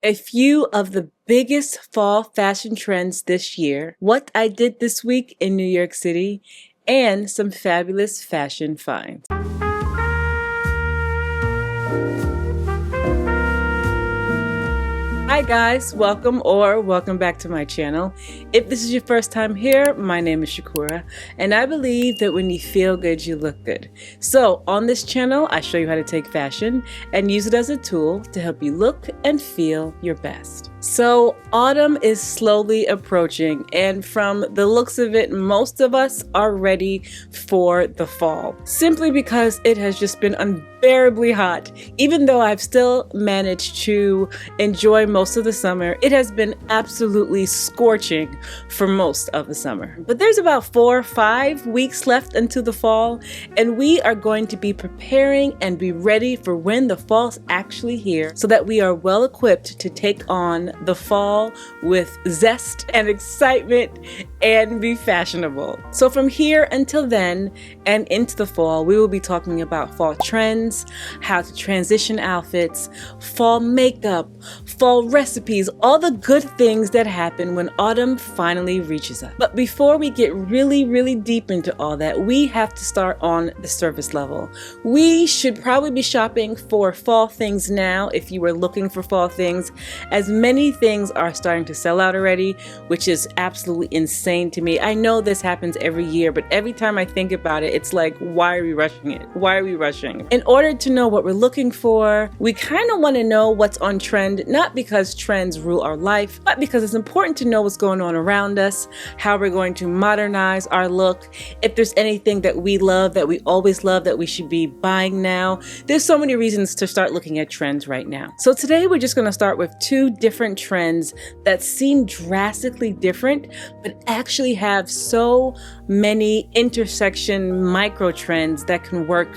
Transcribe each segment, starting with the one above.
A few of the biggest fall fashion trends this year, what I did this week in New York City, and some fabulous fashion finds. Hi guys, welcome back to my channel. If this is your first time here, my name is Kura, and I believe that when you feel good, you look good. So on this channel, I show you how to take fashion and use it as a tool to help you look and feel your best. So autumn is slowly approaching, and from the looks of it, most of us are ready for the fall, simply because it has just been unbearably hot. Even though I've still managed to enjoy most of the summer, it has been absolutely scorching for most of the summer. But there's about 4 or 5 weeks left until the fall, and we are going to be preparing and be ready for when the fall's actually here, so that we are well equipped to take on the fall with zest and excitement and be fashionable. So from here until then and into the fall, we will be talking about fall trends, how to transition outfits, fall makeup, fall recipes, all the good things that happen when autumn finally reaches us. But before we get really deep into all that, we have to start on the surface level. We should probably be shopping for fall things now if you were looking for fall things, as many things are starting to sell out already, which is absolutely insane to me. I know this happens every year, but every time I think about it, it's like, why are we rushing it? Why are we rushing? In order to know what we're looking for, we kind of want to know what's on trend, not because trends rule our life, but because it's important to know what's going on around us, how we're going to modernize our look, if there's anything that we love, that we always love, that we should be buying now. There's so many reasons to start looking at trends right now. So today we're just going to start with 2 different trends that seem drastically different, but actually have so many intersection micro trends that can work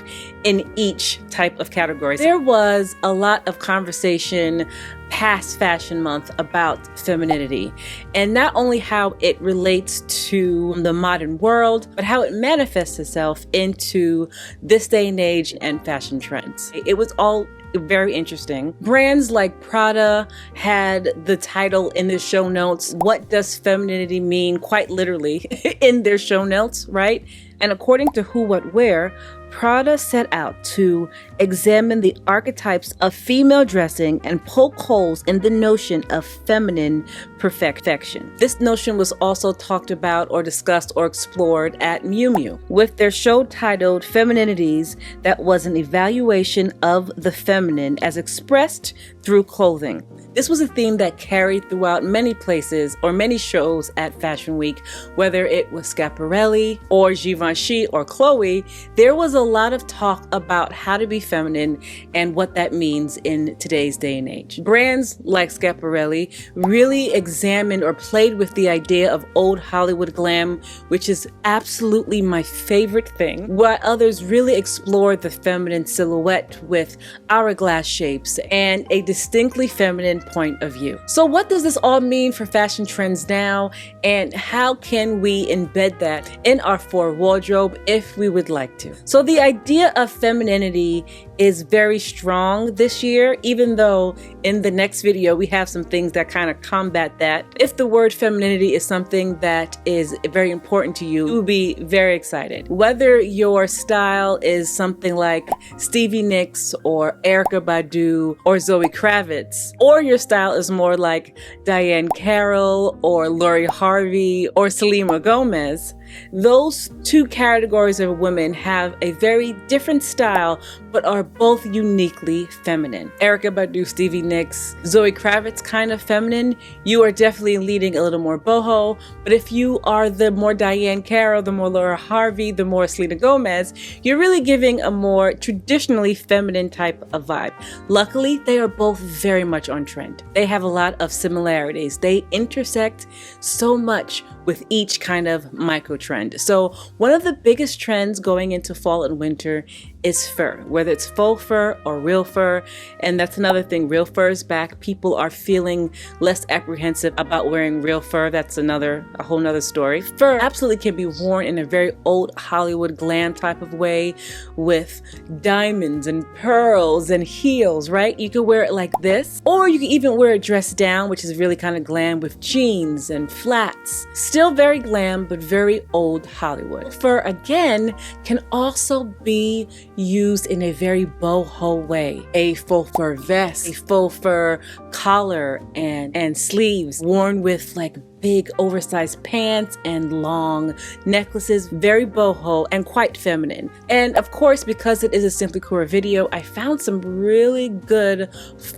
in each type of category. There was a lot of conversation past Fashion Month about femininity, and not only how it relates to the modern world, but how it manifests itself into this day and age and fashion trends. It was all very interesting. Brands like Prada had the title in the show notes, "What does femininity mean?" quite literally in their show notes, right? And according to Who What Wear, Prada set out to examine the archetypes of female dressing and poke holes in the notion of feminine perfection. This notion was also talked about or discussed or explored at Miu Miu, with their show titled Femininities, that was an evaluation of the feminine as expressed through clothing. This was a theme that carried throughout many places or many shows at Fashion Week, whether it was Schiaparelli or Givenchy or Chloe. There was a lot of talk about how to be feminine and what that means in today's day and age. Brands like Schiaparelli really examined or played with the idea of old Hollywood glam, which is absolutely my favorite thing, while others really explored the feminine silhouette with hourglass shapes and a distinctly feminine point of view. So what does this all mean for fashion trends now, and how can we embed that in our wardrobe if we would like to? So the idea of femininity is very strong this year, even though in the next video we have some things that kind of combat that. If the word femininity is something that is very important to you, you will be very excited. Whether your style is something like Stevie Nicks or Erykah Badu or Zoe Kravitz, or your style is more like Diane Carroll or Lori Harvey or Selena Gomez, those 2 categories of women have a very different style, but are both uniquely feminine. Erykah Badu, Stevie Nicks, Zoe Kravitz, kind of feminine. You are definitely leading a little more boho, but if you are the more Diane Carroll, the more Laura Harvey, the more Selena Gomez, you're really giving a more traditionally feminine type of vibe. Luckily, they are both very much on trend. They have a lot of similarities. They intersect so much with each kind of micro trend. So one of the biggest trends going into fall and winter is fur, whether it's faux fur or real fur. And that's another thing, real fur is back. People are feeling less apprehensive about wearing real fur. That's a whole nother story. Fur absolutely can be worn in a very old Hollywood glam type of way with diamonds and pearls and heels, right? You can wear it like this, or you can even wear it dressed down, which is really kind of glam, with jeans and flats. Still very glam, but very old Hollywood. Fur, again, can also be used in a very boho way. A faux fur vest, a faux fur collar and sleeves worn with like big oversized pants and long necklaces, very boho and quite feminine. And of course, because it is a Simply Kura video, I found some really good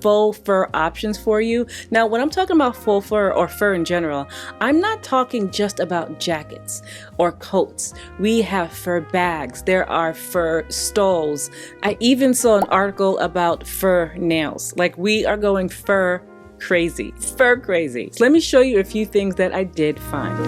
faux fur options for you. Now, when I'm talking about faux fur or fur in general, I'm not talking just about jackets or coats. We have fur bags, there are fur stoles. I even saw an article about fur nails. Like, we are going fur crazy. So let me show you a few things that I did find.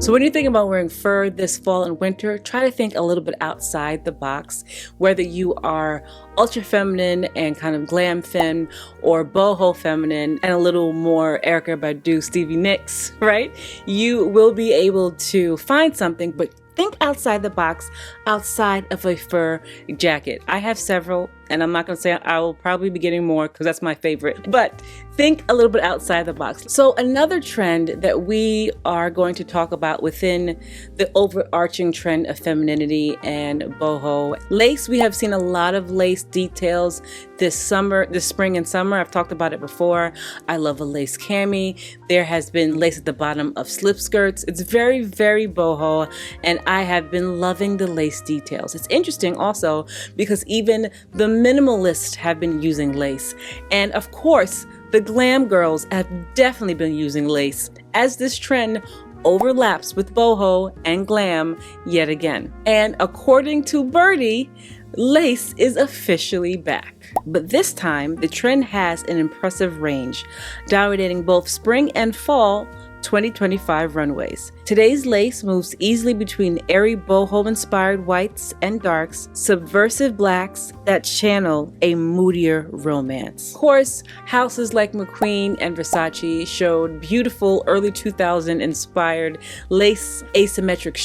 So when you think about wearing fur this fall and winter, try to think a little bit outside the box. Whether you are ultra feminine and kind of glam femme, or boho feminine and a little more Erykah Badu, Stevie Nicks, right? You will be able to find something, but think outside the box, outside of a fur jacket. I have several, and I'm not going to say I will probably be getting more because that's my favorite, but think a little bit outside the box. So another trend that we are going to talk about within the overarching trend of femininity and boho. Lace, we have seen a lot of lace details this spring and summer. I've talked about it before. I love a lace cami. There has been lace at the bottom of slip skirts. It's very, very boho, and I have been loving the lace details. It's interesting also because even the minimalists have been using lace. And of course, the glam girls have definitely been using lace as this trend overlaps with boho and glam yet again. And according to Birdie, lace is officially back. But this time, the trend has an impressive range, dominating both spring and fall 2025 runways. Today's lace moves easily between airy boho-inspired whites and darks, subversive blacks that channel a moodier romance. Of course, houses like McQueen and Versace showed beautiful early 2000 inspired lace asymmetric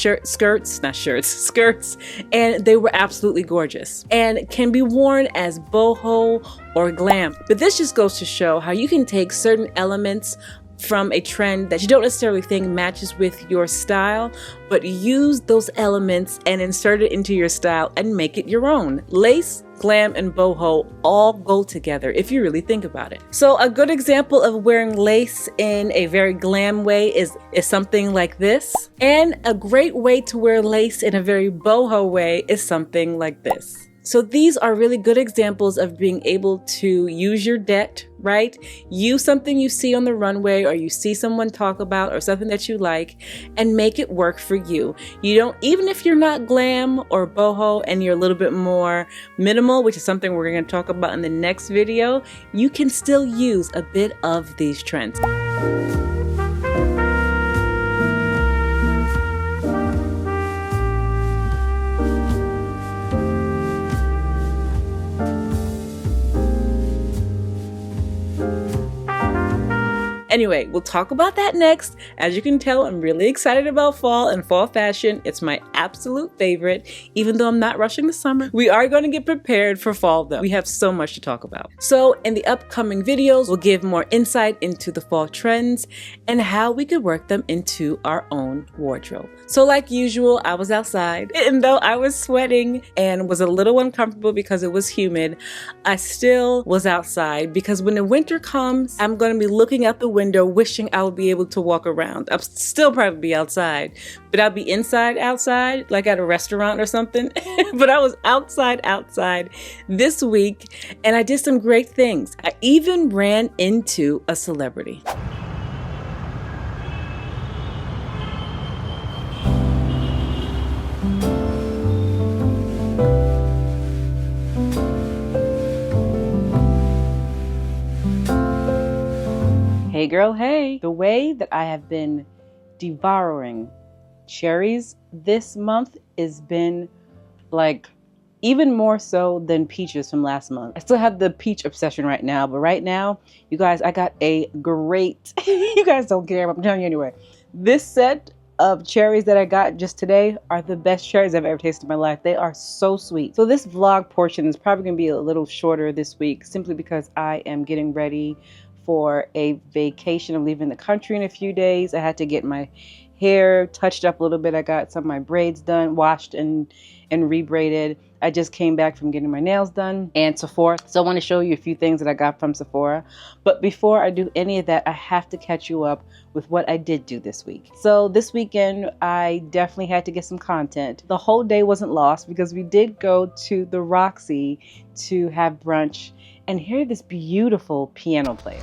skirts, and they were absolutely gorgeous and can be worn as boho or glam. But this just goes to show how you can take certain elements from a trend that you don't necessarily think matches with your style, but use those elements and insert it into your style and make it your own. Lace, glam, and boho all go together if you really think about it. So a good example of wearing lace in a very glam way is something like this. And a great way to wear lace in a very boho way is something like this. So these are really good examples of being able to use your D.E.T, right? Use something you see on the runway or you see someone talk about or something that you like and make it work for you. You don't, even if you're not glam or boho and you're a little bit more minimal, which is something we're going to talk about in the next video, you can still use a bit of these trends. Anyway, we'll talk about that next. As you can tell, I'm really excited about fall and fall fashion. It's my absolute favorite, even though I'm not rushing the summer. We are going to get prepared for fall though. We have so much to talk about. So in the upcoming videos, we'll give more insight into the fall trends and how we could work them into our own wardrobe. So like usual, I was outside, and though I was sweating and was a little uncomfortable because it was humid, I still was outside because when the winter comes, I'm going to be looking out the window wishing I would be able to walk around. I'll still probably be outside, but I'll be outside, like at a restaurant or something. But I was outside this week, and I did some great things. I even ran into a celebrity. Hey girl, hey. The way that I have been devouring cherries this month has been like even more so than peaches from last month. I still have the peach obsession right now, but right now, you guys, I got a great, you guys don't care, but I'm telling you anyway. This set of cherries that I got just today are the best cherries I've ever tasted in my life. They are so sweet. So this vlog portion is probably gonna be a little shorter this week simply because I am getting ready for a vacation. I'm leaving the country in a few days. I had to get my hair touched up a little bit. I got some of my braids done, washed and rebraided. I just came back from getting my nails done and Sephora. So I want to show you a few things that I got from Sephora. But before I do any of that, I have to catch you up with what I did do this week. So this weekend, I definitely had to get some content. The whole day wasn't lost because we did go to the Roxy to have brunch and hear this beautiful piano player.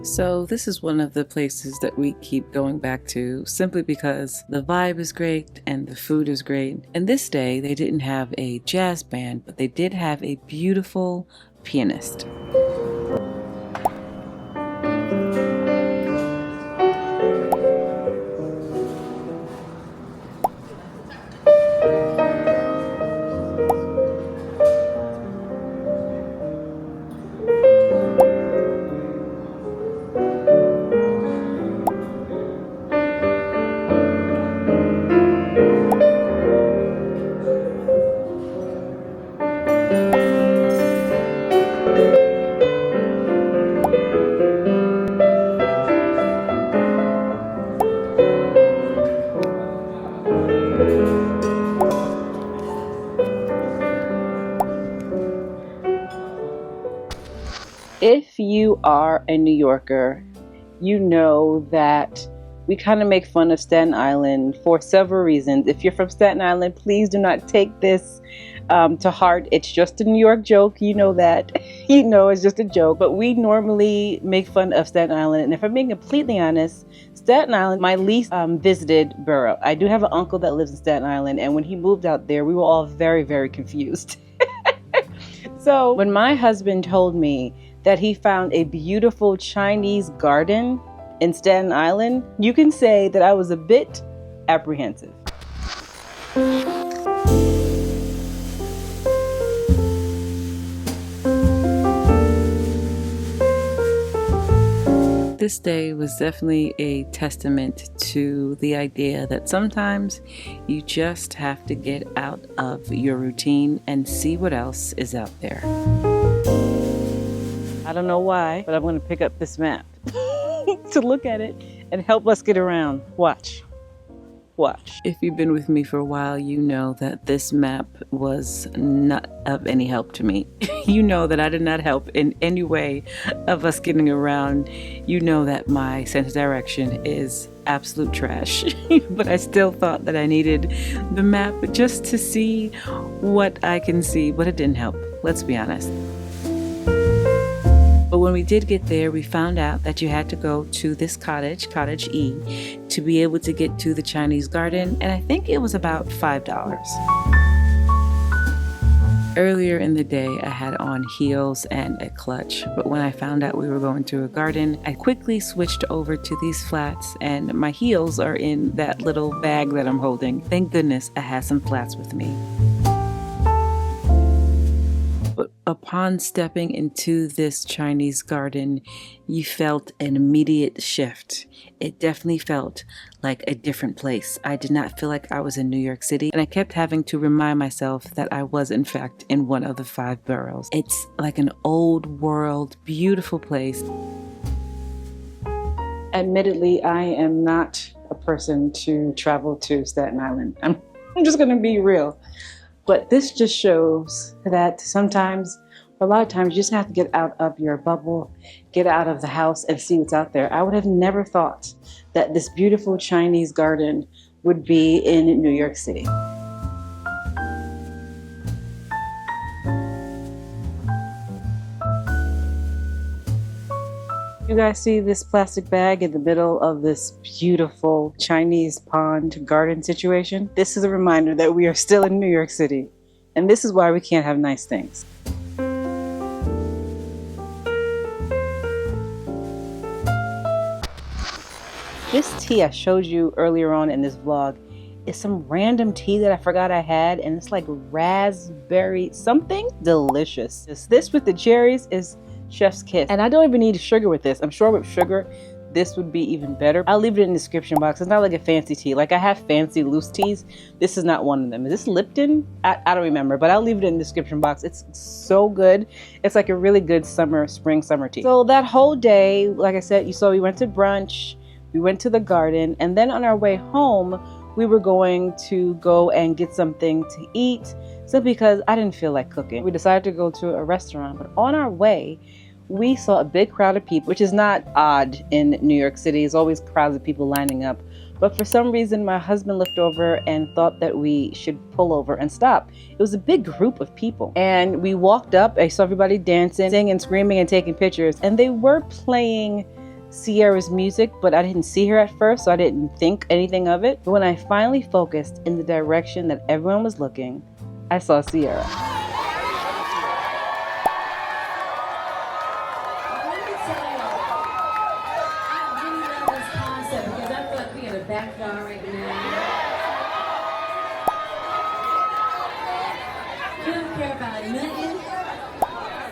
So this is one of the places that we keep going back to simply because the vibe is great and the food is great. And this day they didn't have a jazz band, but they did have a beautiful pianist. If you are a New Yorker, you know that we kind of make fun of Staten Island for several reasons. If you're from Staten Island, please do not take this to heart. It's just a New York joke. You know that. You know it's just a joke. But we normally make fun of Staten Island. And if I'm being completely honest, Staten Island, my least visited borough. I do have an uncle that lives in Staten Island. And when he moved out there, we were all very, very confused. So when my husband told me that he found a beautiful Chinese garden in Staten Island, you can say that I was a bit apprehensive. This day was definitely a testament to the idea that sometimes you just have to get out of your routine and see what else is out there. I don't know why, but I'm going to pick up this map to look at it and help us get around. Watch. Watch. If you've been with me for a while, you know that this map was not of any help to me. You know that I did not help in any way of us getting around. You know that my sense of direction is absolute trash. But I still thought that I needed the map just to see what I can see, but it didn't help. Let's be honest. But when we did get there, we found out that you had to go to this cottage, Cottage E, to be able to get to the Chinese garden, and I think it was about $5. Earlier in the day, I had on heels and a clutch, but when I found out we were going to a garden, I quickly switched over to these flats, and my heels are in that little bag that I'm holding. Thank goodness I had some flats with me. But upon stepping into this Chinese garden, you felt an immediate shift. It definitely felt like a different place. I did not feel like I was in New York City, and I kept having to remind myself that I was in fact in one of the 5 boroughs. It's like an old world, beautiful place. Admittedly, I am not a person to travel to Staten Island. I'm just gonna be real. But this just shows that sometimes, a lot of times, you just have to get out of your bubble, get out of the house and see what's out there. I would have never thought that this beautiful Chinese garden would be in New York City. You guys see this plastic bag in the middle of this beautiful Chinese pond garden situation? This is a reminder that we are still in New York City, and this is why we can't have nice things. This tea I showed you earlier on in this vlog is some random tea that I forgot I had, and it's like raspberry something delicious. This with the cherries is chef's kiss, and I don't even need sugar with this. I'm sure with sugar this would be even better. I'll leave it in the description box. It's not like a fancy tea. Like I have fancy loose teas. This is not one of them. Is this Lipton? I don't remember, but I'll leave it in the description box. It's so good. It's like a really good spring summer tea. So that whole day, like I said, you saw we went to brunch, we went to the garden, and then on our way home, we were going to go and get something to eat simply because I didn't feel like cooking. We decided to go to a restaurant, but on our way, we saw a big crowd of people, which is not odd in New York City. There's always crowds of people lining up. But for some reason, my husband looked over and thought that we should pull over and stop. It was a big group of people. And we walked up. I saw everybody dancing, singing, screaming, and taking pictures. And they were playing Sierra's music, but I didn't see her at first, so I didn't think anything of it. But when I finally focused in the direction that everyone was looking, I saw Sierra. Backyard right now. We don't care about nothing.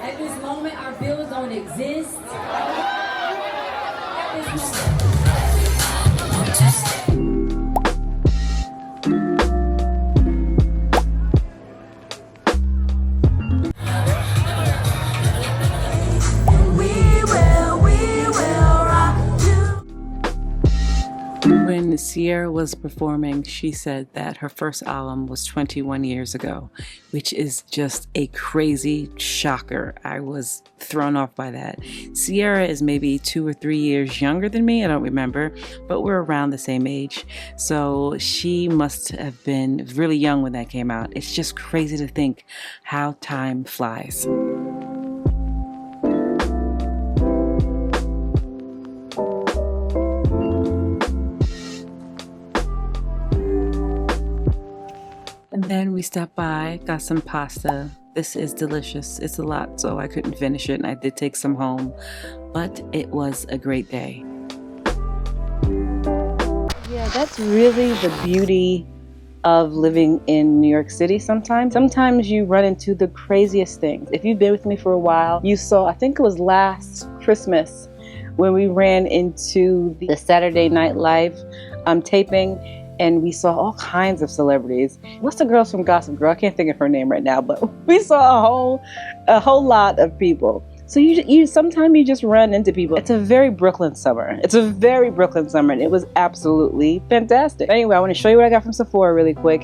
At this moment, our bills don't exist. At this moment. When Sierra was performing, she said that her first album was 21 years ago, which is just a crazy shocker. I was thrown off by that. Sierra is maybe 2 or 3 years younger than me, I don't remember, but we're around the same age. So she must have been really young when that came out. It's just crazy to think how time flies. And then we stopped by, got some pasta. This is delicious. It's a lot, so I couldn't finish it, and I did take some home, but it was a great day. Yeah, that's really the beauty of living in New York City sometimes. Sometimes you run into the craziest things. If you've been with me for a while, you saw, I think it was last Christmas, when we ran into the Saturday Night Live taping, and we saw all kinds of celebrities. What's the girl from Gossip Girl? I can't think of her name right now, but we saw a whole lot of people. So you sometimes you just run into people. It's a very Brooklyn summer. It's a very Brooklyn summer, and it was absolutely fantastic. Anyway, I want to show you what I got from Sephora really quick.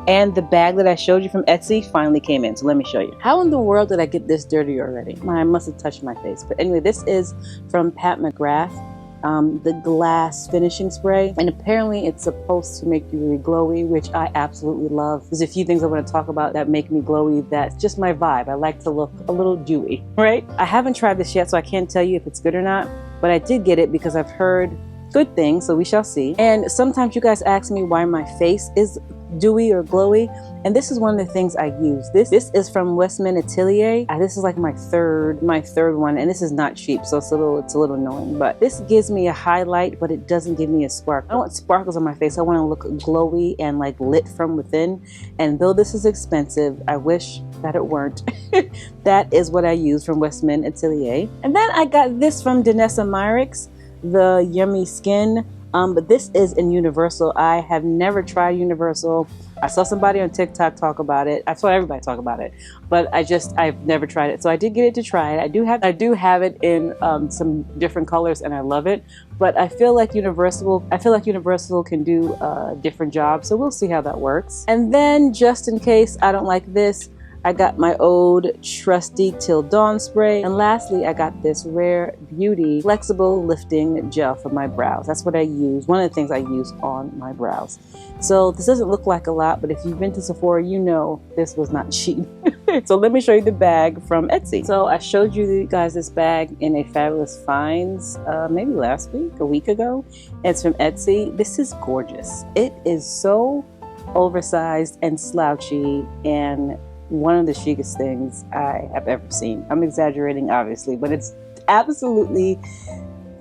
And the bag that I showed you from Etsy finally came in, so let me show you. How in the world did I get this dirty already? I must have touched my face. But anyway, this is from Pat McGrath. The glass finishing spray, and apparently it's supposed to make you really glowy, which I absolutely love. There's a few things I want to talk about that make me glowy. That's just my vibe. I like to look a little dewy, right? I haven't tried this yet, so I can't tell you if it's good or not, but I did get it because I've heard good things, so we shall see. And sometimes you guys ask me why my face is dewy or glowy, and this is one of the things I use. This is from Westman Atelier. This is like my third one, and this is not cheap, so it's a little annoying, but this gives me a highlight, but it doesn't give me a spark. I don't want sparkles on my face. I want to look glowy and like lit from within, and though this is expensive, I wish that it weren't. That is what I use from Westman Atelier. And then I got this from Danessa Myricks, the Yummy Skin. But this is in Universal. I have never tried Universal. I saw somebody on TikTok talk about it. I saw everybody talk about it, but I've never tried it. So I did get it to try it. I do have it in some different colors, and I love it. But I feel like Universal can do a different job. So we'll see how that works. And then just in case I don't like this, I got my old trusty Till Dawn spray. And lastly, I got this Rare Beauty Flexible Lifting Gel for my brows. That's what I use. One of the things I use on my brows. So this doesn't look like a lot, but if you've been to Sephora, you know this was not cheap. So let me show you the bag from Etsy. So I showed you guys this bag in a Fabulous Finds, maybe last week, a week ago. It's from Etsy. This is gorgeous. It is so oversized and slouchy, and one of the chicest things I have ever seen. I'm exaggerating, obviously, but it's absolutely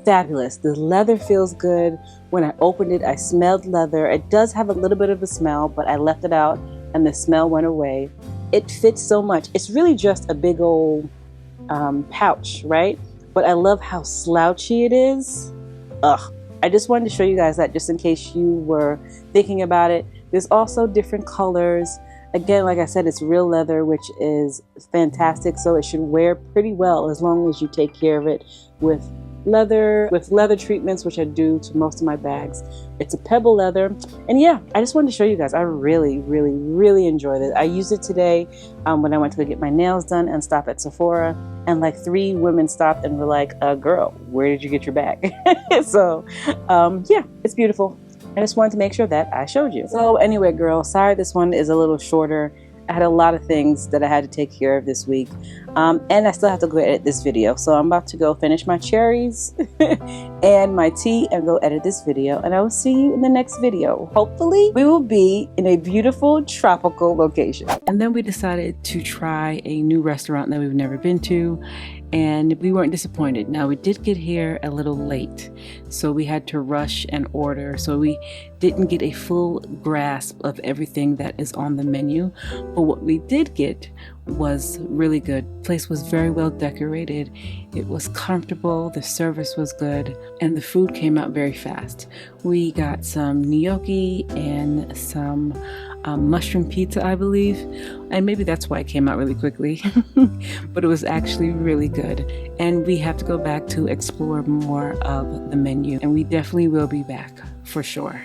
fabulous. The leather feels good. When I opened it, I smelled leather. It does have a little bit of a smell, but I left it out and the smell went away. It fits so much. It's really just a big old pouch, right? But I love how slouchy it is. Ugh. I just wanted to show you guys that just in case you were thinking about it. There's also different colors. Again, like I said, it's real leather, which is fantastic. So it should wear pretty well as long as you take care of it with leather treatments, which I do to most of my bags. It's a pebble leather. And yeah, I just wanted to show you guys. I really, really, really enjoyed it. I used it today when I went to go get my nails done and stop at Sephora. And like 3 women stopped and were like, girl, where did you get your bag? So yeah, it's beautiful. I just wanted to make sure that I showed you. So anyway, girls, sorry this one is a little shorter. I had a lot of things that I had to take care of this week. And I still have to go edit this video. So I'm about to go finish my cherries and my tea and go edit this video. And I will see you in the next video. Hopefully we will be in a beautiful tropical location. And then we decided to try a new restaurant that we've never been to. And we weren't disappointed. Now we did get here a little late, so we had to rush and order. So we didn't get a full grasp of everything that is on the menu. But what we did get was really good. The place was very well decorated. It was comfortable. The service was good. And the food came out very fast. We got some gnocchi and some mushroom pizza, I believe, and maybe that's why it came out really quickly. But it was actually really good, and we have to go back to explore more of the menu, and we definitely will be back for sure.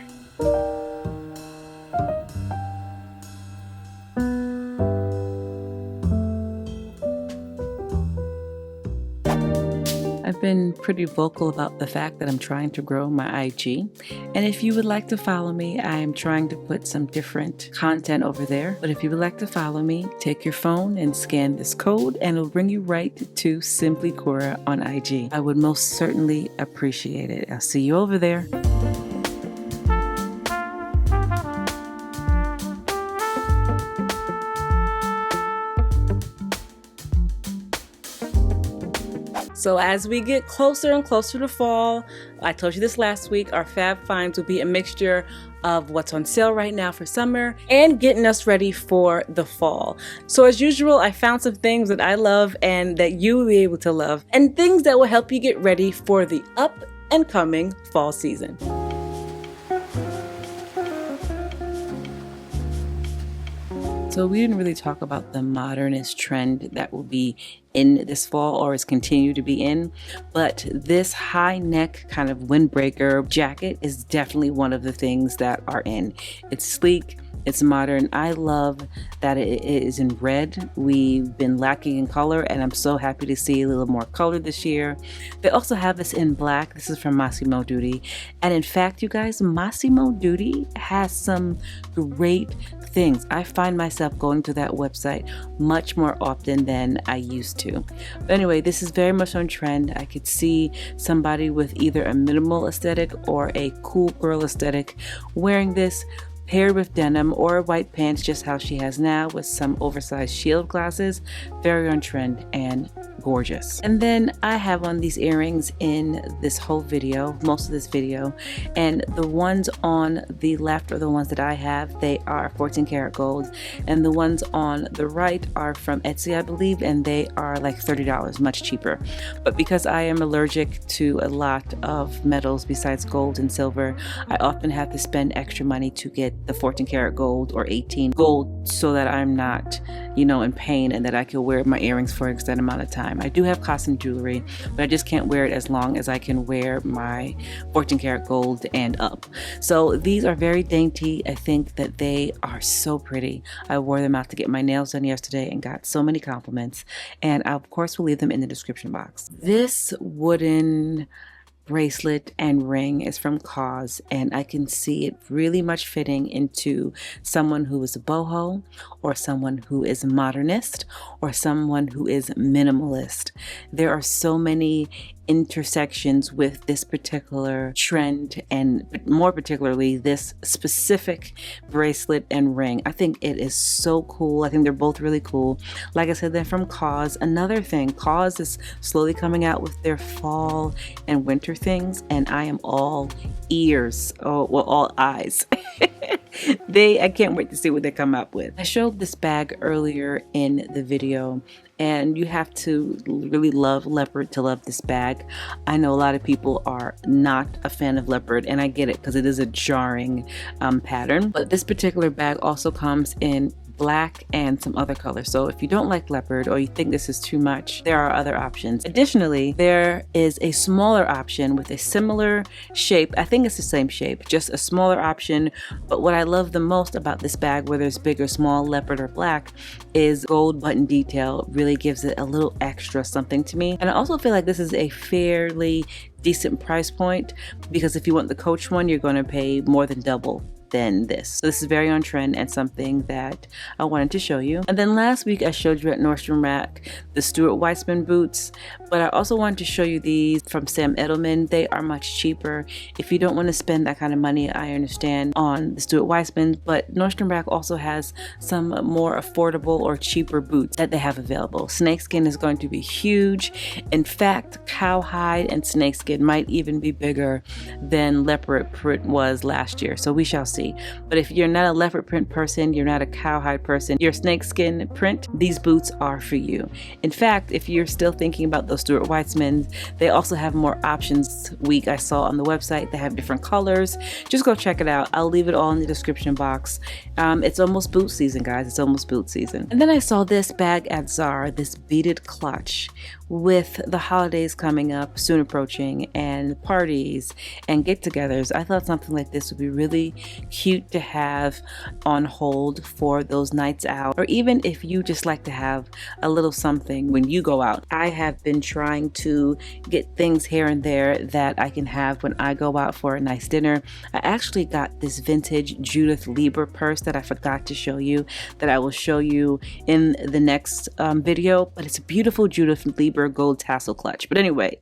I've been pretty vocal about the fact that I'm trying to grow my IG, and if you would like to follow me, I am trying to put some different content over there. But if you would like to follow me, take your phone and scan this code and it'll bring you right to Simply Kura on IG. I would most certainly appreciate it. I'll see you over there. So as we get closer and closer to fall, I told you this last week, our Fab Finds will be a mixture of what's on sale right now for summer and getting us ready for the fall. So as usual, I found some things that I love and that you will be able to love, and things that will help you get ready for the up and coming fall season. So we didn't really talk about the modernist trend that will be in this fall or is continued to be in, but this high neck kind of windbreaker jacket is definitely one of the things that are in. It's sleek. It's modern. I love that it is in red. We've been lacking in color, and I'm so happy to see a little more color this year. They also have this in black. This is from Massimo Dutti. And in fact, you guys, Massimo Dutti has some great things. I find myself going to that website much more often than I used to. But anyway, this is very much on trend. I could see somebody with either a minimal aesthetic or a cool girl aesthetic wearing this, paired with denim or white pants, just how she has now, with some oversized shield glasses. Very on trend and gorgeous. And then I have on these earrings in this whole video, most of this video, and the ones on the left are the ones that I have. They are 14 karat gold, and the ones on the right are from Etsy, I believe, and they are like $30, much cheaper. But because I am allergic to a lot of metals besides gold and silver, I often have to spend extra money to get the 14 karat gold or 18 gold so that I'm not, in pain, and that I can wear my earrings for an extended amount of time. I do have custom jewelry, but I just can't wear it as long as I can wear my 14 karat gold and up. So these are very dainty. I think that they are so pretty. I wore them out to get my nails done yesterday and got so many compliments, and I of course will leave them in the description box. This wooden bracelet and ring is from Cause, and I can see it really much fitting into someone who is a boho, or someone who is modernist, or someone who is minimalist. There are so many intersections with this particular trend, and more particularly this specific bracelet and ring. I think it is so cool. I think they're both really cool. Like I said, they're from Cause. Another thing, Cause is slowly coming out with their fall and winter things, and I am all ears. Oh, well, all eyes. I can't wait to see what they come up with. I showed this bag earlier in the video, and you have to really love leopard to love this bag. I know a lot of people are not a fan of leopard, and I get it because it is a jarring pattern. But this particular bag also comes in black and some other colors. So if you don't like leopard or you think this is too much, there are other options. Additionally, there is a smaller option with a similar shape. I think it's the same shape, just a smaller option. But what I love the most about this bag, whether it's big or small, leopard or black, is gold button detail. Really gives it a little extra something to me. And I also feel like this is a fairly decent price point, because if you want the Coach one, you're going to pay more than double than this. So this is very on trend and something that I wanted to show you. And then last week I showed you at Nordstrom Rack the Stuart Weitzman boots, but I also wanted to show you these from Sam Edelman. They are much cheaper. If you don't want to spend that kind of money, I understand, on the Stuart Weitzman, but Nordstrom Rack also has some more affordable or cheaper boots that they have available. Snakeskin is going to be huge. In fact, cowhide and snakeskin might even be bigger than leopard print was last year. So we shall see. But if you're not a leopard print person, you're not a cowhide person, you're snakeskin print, these boots are for you. In fact, if you're still thinking about those Stuart Weitzmans, they also have more options this week. I saw on the website they have different colors. Just go check it out. I'll leave it all in the description box. It's almost boot season, guys. It's almost boot season. And then I saw this bag at Zara, this beaded clutch. With the holidays coming up, soon approaching, and parties and get-togethers, I thought something like this would be really cute to have on hold for those nights out, or even if you just like to have a little something when you go out. I have been trying to get things here and there that I can have when I go out for a nice dinner. I actually got this vintage Judith Lieber purse that I forgot to show you, that I will show you in the next video, but it's a beautiful Judith Lieber gold tassel clutch. But anyway,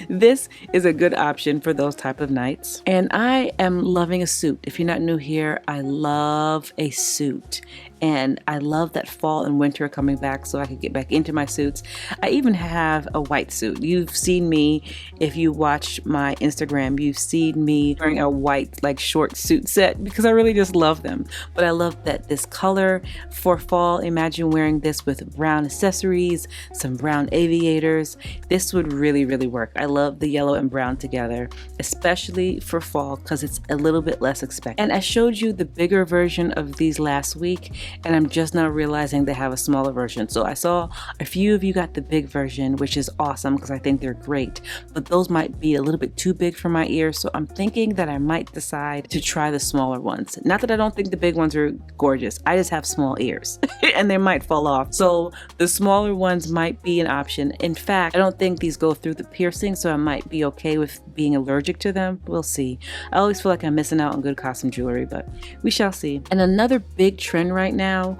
this is a good option for those type of nights. And I am loving a suit. If you're not new here, I love a suit. And I love that fall and winter coming back so I can get back into my suits. I even have a white suit. You've seen me, if you watch my Instagram, you've seen me wearing a white like short suit set because I really just love them. But I love that this color for fall. Imagine wearing this with brown accessories, some brown aviators. This would really, really work. I love the yellow and brown together, especially for fall because it's a little bit less expected. And I showed you the bigger version of these last week, and I'm just now realizing they have a smaller version. So I saw a few of you got the big version, which is awesome because I think they're great, but those might be a little bit too big for my ears. So I'm thinking that I might decide to try the smaller ones. Not that I don't think the big ones are gorgeous. I just have small ears and they might fall off. So the smaller ones might be an option. In fact, I don't think these go through the piercing, so I might be okay with being allergic to them. We'll see. I always feel like I'm missing out on good costume jewelry, but we shall see. And another big trend right now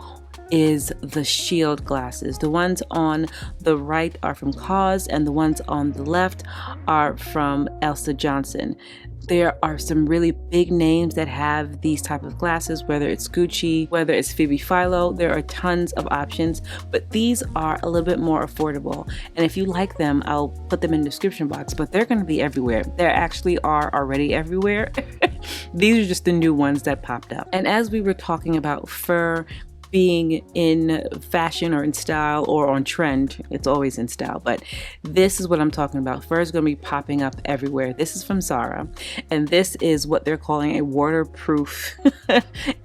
is the shield glasses. The ones on the right are from Cause and the ones on the left are from Elsa Johnson. There are some really big names that have these type of glasses, whether it's Gucci, whether it's Phoebe Philo. There are tons of options, but these are a little bit more affordable. And if you like them, I'll put them in the description box, but they're going to be everywhere. They actually are already everywhere. These are just the new ones that popped up. And as we were talking about fur being in fashion or in style or on trend, it's always in style, but this is what I'm talking about. Fur is going to be popping up everywhere. This is from Zara, and this is what they're calling a waterproof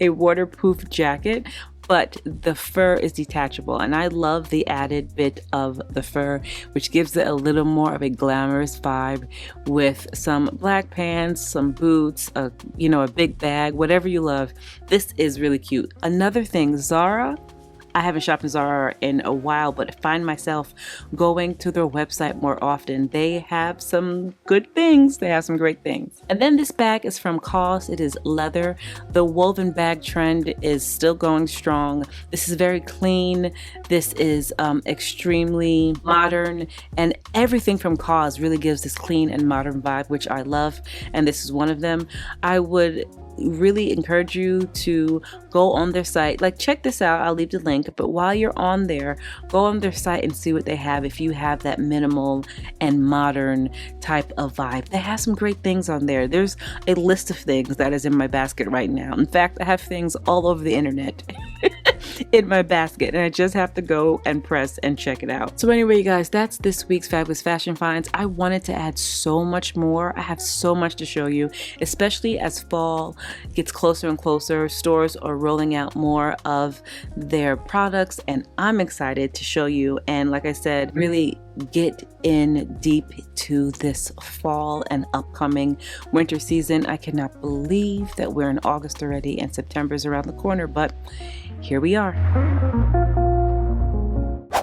a waterproof jacket, but the fur is detachable, and I love the added bit of the fur, which gives it a little more of a glamorous vibe with some black pants, some boots, a big bag, whatever you love. This is really cute. Another thing, Zara, I haven't shopped in Zara in a while, but I find myself going to their website more often. They have some good things. They have some great things. And then this bag is from COS. It is leather. The woven bag trend is still going strong. This is very clean. This is extremely modern, and everything from COS really gives this clean and modern vibe, which I love, and this is one of them. I would really encourage you to go on their site, like check this out, I'll leave the link, but while you're on there, go on their site and see what they have. If you have that minimal and modern type of vibe, they have some great things on there. There's a list of things that is in my basket right now. In fact, I have things all over the internet in my basket, and I just have to go and press and check it out. So anyway, you guys, that's this week's Fabulous Fashion Finds. I wanted to add so much more. I have so much to show you, especially as fall gets closer and closer. Stores are rolling out more of their products, and I'm excited to show you, and like I said, really get in deep to this fall and upcoming winter season. I cannot believe that we're in August already and September's around the corner, but here we are.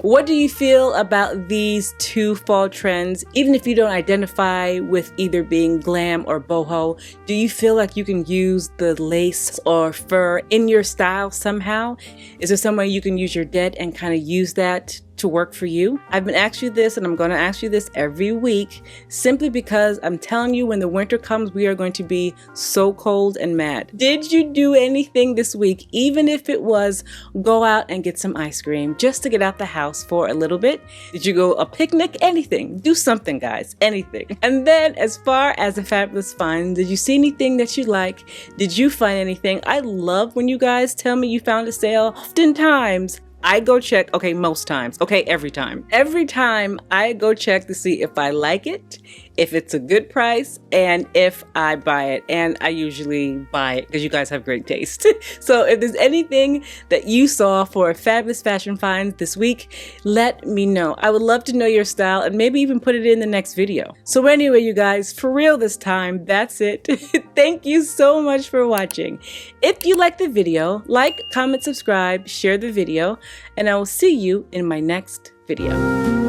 What do you feel about these two fall trends? Even if you don't identify with either being glam or boho, do you feel like you can use the lace or fur in your style somehow? Is there some way you can use your D.E.T and kind of use that to work for you? I've been asked you this, and I'm going to ask you this every week, simply because I'm telling you, when the winter comes, we are going to be so cold and mad. Did you do anything this week, even if it was go out and get some ice cream just to get out the house for a little bit? Did you go a picnic? Anything. Do something, guys. Anything. And then as far as the Fabulous Finds, did you see anything that you like? Did you find anything? I love when you guys tell me you found a sale. Oftentimes, I go check, okay, most times, okay, every time. Every time I go check to see if I like it, if it's a good price, and if I buy it. And I usually buy it because you guys have great taste. So if there's anything that you saw for Fabulous Fashion Finds this week, let me know. I would love to know your style and maybe even put it in the next video. So anyway, you guys, for real this time, that's it. Thank you so much for watching. If you liked the video, like, comment, subscribe, share the video, and I will see you in my next video.